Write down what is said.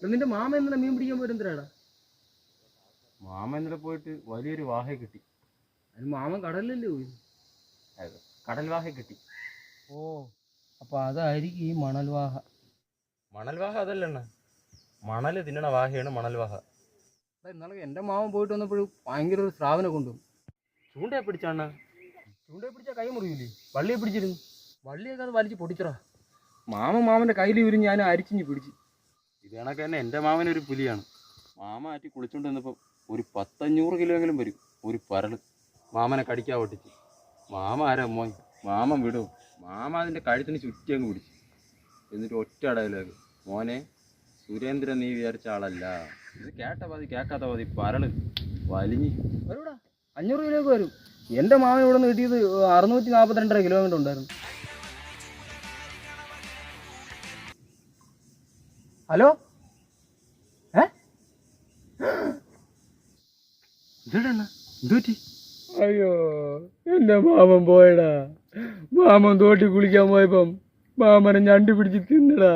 നിന്റെ മാമ എന്തിനാ മീൻ പിടിക്കാൻ പോയിരുന്നടാ? മാമ ഇന്നലെ പോയിട്ട് വലിയൊരു വാഹ കിട്ടി. അതിന് മാമൻ കടലിലല്ലേ പോയി? കടൽ വാഹ കിട്ടി. ഓ, അപ്പൊ അതായിരിക്കും ഈ മണൽവാഹ. മണൽവാഹ അതല്ല, മണല് തിന്നണ വാഹയാണ് മണൽവാഹ. ഇന്നാളെ എൻ്റെ മാമൻ പോയിട്ട് വന്നപ്പോഴും ഭയങ്കര ഒരു സ്രാവിനെ കൊണ്ടുവന്നു. ചൂണ്ടയെ പിടിച്ചാണ്. ചൂണ്ടയെ പിടിച്ചാൽ കൈ മുറിയില്ലേ? വള്ളിയെ പിടിച്ചിരുന്നു. വള്ളിയൊക്കെ അത് വലിച്ച് പൊടിച്ചറാ. മാമൻ്റെ കയ്യിൽ വിരിഞ്ഞ് ഞാൻ അരിച്ചിഞ്ഞ് പിടിച്ച്. ഇത് കണക്ക് തന്നെ എൻ്റെ മാമനൊരു പുലിയാണ്. മാമ ആറ്റി കുളിച്ചോണ്ട് വന്നപ്പോൾ ഒരു 100-500 കിലോയെങ്കിലും വരും ഒരു പരള്. മാമനെ കടിക്കാൻ പൊട്ടിച്ച്. മാമ ആരാ മോൻ? മാമൻ വിടും. മാമ അതിൻ്റെ കഴുത്തിന് ചുറ്റി അങ്ങ് പിടിച്ചു. എന്നിട്ട് ഒറ്റ അടയിലേക്ക്, മോനെ സുരേന്ദ്രൻ നീ വിചാരിച്ച ആളല്ല. ഇത് കേട്ട പാതി കേൾക്കാത്ത പാതി പരള് വലിഞ്ഞ് വരൂടാ. 500 കിലോയൊക്കെ വരും. എൻ്റെ മാമൻ ഇവിടെ നിന്ന് കിട്ടിയത് 642 കിലോമീറ്റർ ഉണ്ടായിരുന്നു. ഹലോ, എന്തുപറ്റി? അയ്യോ, എൻ്റെ മാമൻ പോയടാ. മാമൻ തോട്ടി കുളിക്കാൻ പോയപ്പം മാമനെ ഞണ്ടി പിടിച്ച് തിന്നടാ.